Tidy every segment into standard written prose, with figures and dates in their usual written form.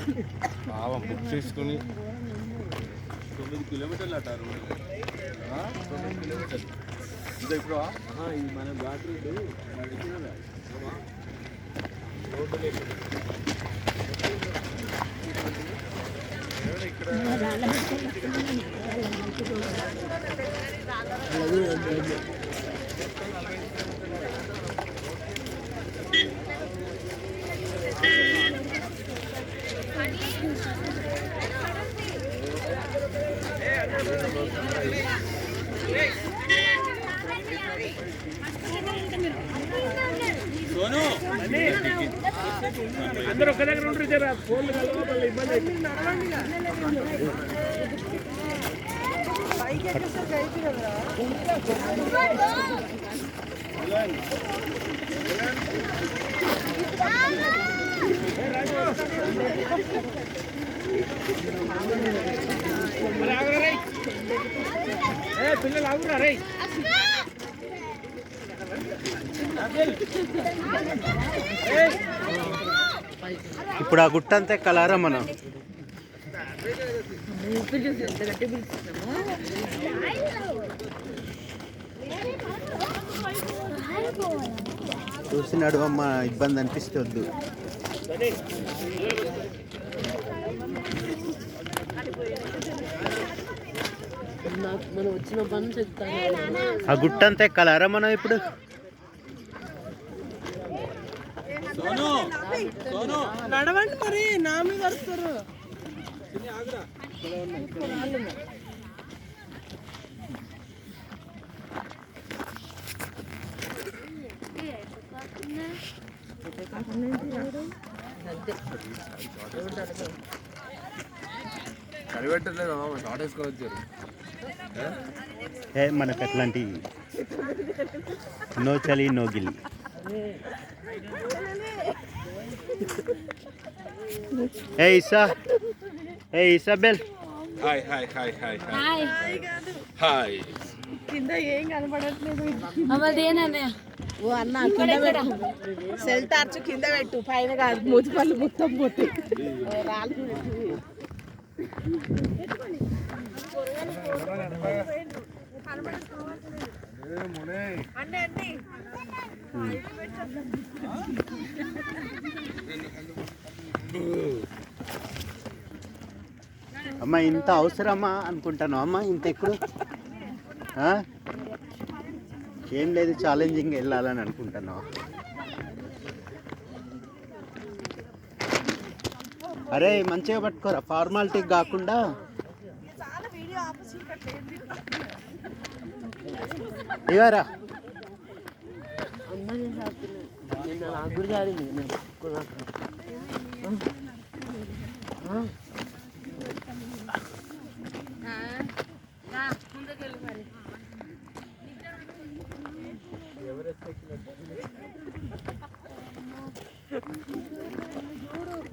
Book చేసుకుని 9 కిలోమీటర్లు అట 9 కిలోమీటర్లు ఇంకా ఇప్పుడు ఇది మన ఘాట్ అందరూ ఒక దగ్గర ఉంటారు జర ఫోన్లు కలవాలి ఇబ్బంది పిల్లలు ఆగురా రే ఇప్పుడు ఆ గుట్ట అంతా ఎక్కాలారా మనం? చూసినాడు అమ్మ, ఇబ్బంది అనిపిస్తుంది. ఆ గుట్ట అంతా ఎక్కాలారా మనం ఇప్పుడు? నడవండి మరి నా మీద వస్తారు. కనిపెట్టలేదు షార్ట్ వేసుకొని వచ్చారు. మనకు అట్లాంటి నో చలి నో గిల్లి. Isabel hi hi hi hi hi hi. కింద ఏం కనపడట్లేదు. ఓ అన్న కింద పెట్టు, సెల్ టార్చ్ కింద పెట్టు, పైన కాదు. మూతి పళ్ళు మొత్తం పోతాయి. రాళ్ళు అమ్మ ఇంత అవసరమా అనుకుంటాను అమ్మ, ఇంత ఎక్కువ ఏం లేదు, ఛాలెంజింగ్ వెళ్ళాలని అనుకుంటున్నావు. అరే మంచిగా పట్టుకోరా, ఫార్మాలిటీ కాకుండా. ఇవారా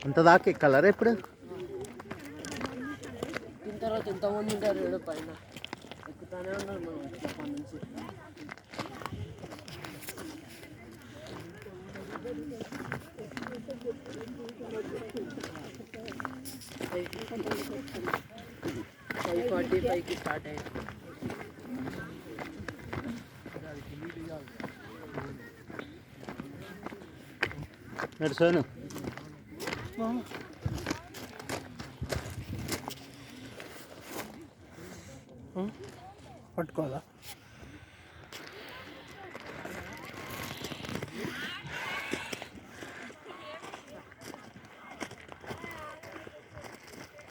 అంత దాకా ఎక్కాలరా ఇప్పుడు? తర్వాత ఎంతమంది ఉంటారు పైన, ఎక్కుతానే ఉన్నారు మనం అప్పటి నుంచి. ఫైవ్ 45కి స్టార్ట్ అయ్యింది. నడుసోను పట్టుకోవాలా?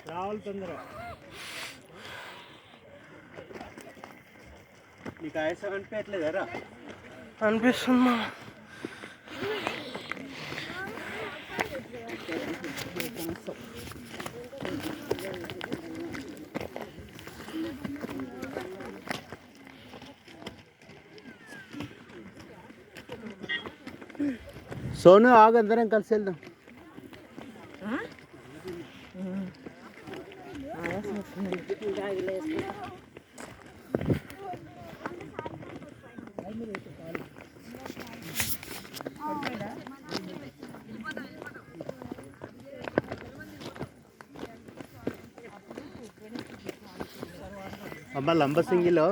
రావాలి తొందర. నీకు ఆయాసం అనిపించట్లేదరా? అనిపిస్తుందా? సోను ఆగు, అందరం కలిసి వెళ్దాం. అమ్మ లంబసింగిలో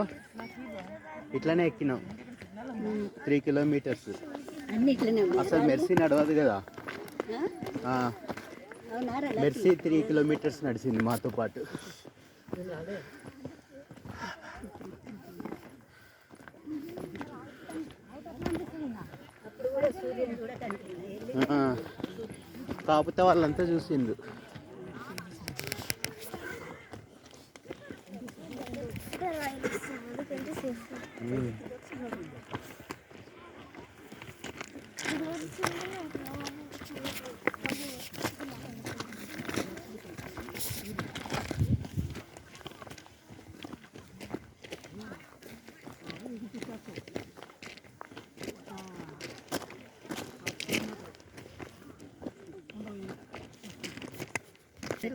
ఇట్లానే ఎక్కినాం 3 కిలోమీటర్స్. అన్ని ఇట్లనే అసలు మెర్సీ నడవదు కదా. మెర్సీ 3 కిలోమీటర్స్ నడిచింది మాతో పాటు. కాకపోతే వాళ్ళంతా చూసిండ్రు.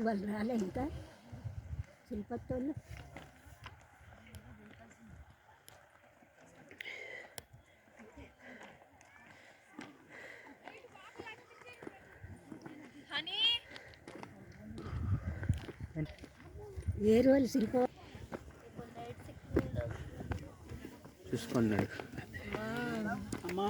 వాళ్ళు రాలే ఇంకా శిల్పత్తోళ్ళు. ఏ రోజు శిల్ప చూసుకున్నాడు. అమ్మా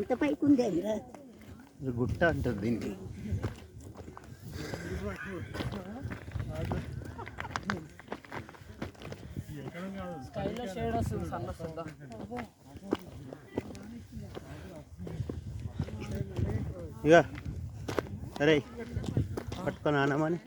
ఇంత పైకి ఉంది గుట్ట అంటారు దీన్ని. ఇక సరే పట్టుకొని ఆనమని.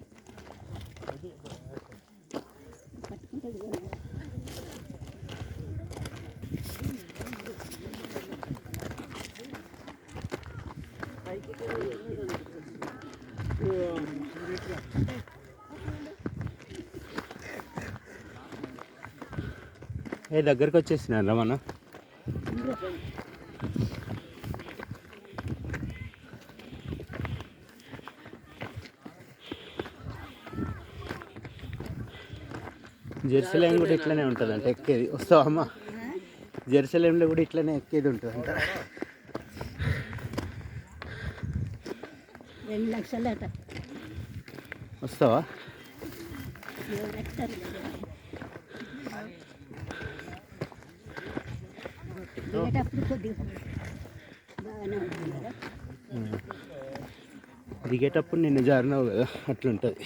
దగ్గరికి వచ్చేసినారా మనం. జెరూసలేం కూడా ఇట్లనే ఉంటుంది అంట ఎక్కేది. వస్తావా అమ్మ? జెరూసలేంలో కూడా ఇట్లనే ఎక్కేది ఉంటుంది అంట. 2 లక్షలట. వస్తావా? దిగేటప్పుడు కొద్దిగా బాగానే ఉంటుంది కదా. దిగేటప్పుడు నిన్ను జారినావు కదా అట్లుంటుంది.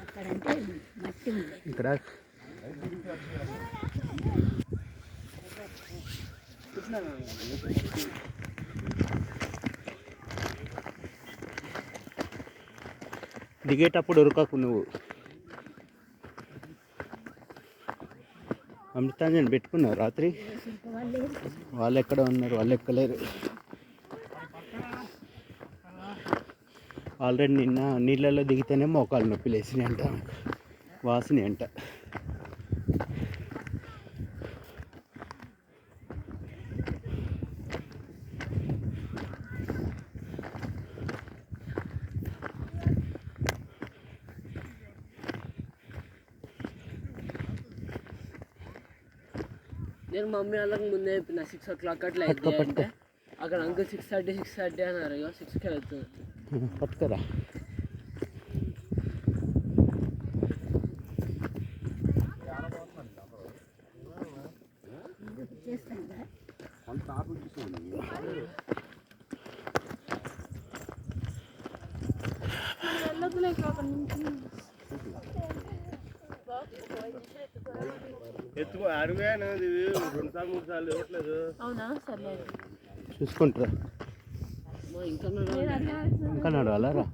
అక్కడంటే మట్టి ఉంది. ఇక్కడ దిగేటప్పుడు ఉరకకు నువ్వు. అమృతాంజన్ పెట్టుకున్నావు రాత్రి. వాళ్ళు ఎక్కడ ఉన్నారు? వాళ్ళు ఎక్కలేరు. ఆల్రెడీ నిన్న నీళ్ళల్లో దిగితేనే మోకాలు నొప్పి లేచినాయి అంట, వాసిని అంట. నేను మమ్మీ వాళ్ళకి ముందే చెప్పిన 6 o'clock అట్లా అయితే అంటే అక్కడ అంకుల్ 6:30 అన్నారు. 6కి వెళ్తుంది. పట్టుకరా. ఎత్తుకో అరువేనా 2 సార్లు 3 సార్లు ఇవ్వట్లేదు. అవునా? సరే చూసుకుంటారా? ఇంకా నడవాలా రా?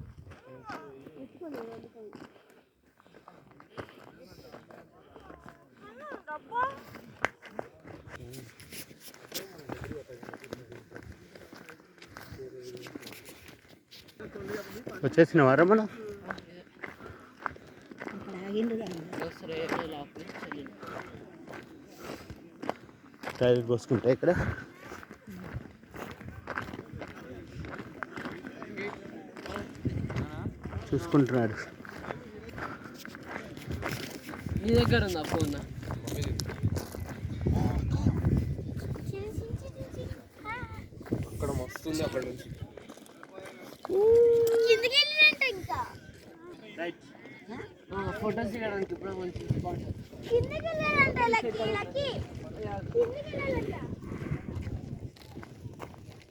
వచ్చేసిన వారా మనం? టైర్ కోసుకుంటా ఇక్కడ. చూసుకుంటున్నాడు. నీ దగ్గర ఉందా ఫోన్? అక్కడ మస్తుంది అక్కడ నుంచి. ఫోటోస్ దిగడానికి ఇప్పుడు మంచి స్పాట్. కిందకి వెళ్ళాలంటే లక్కీ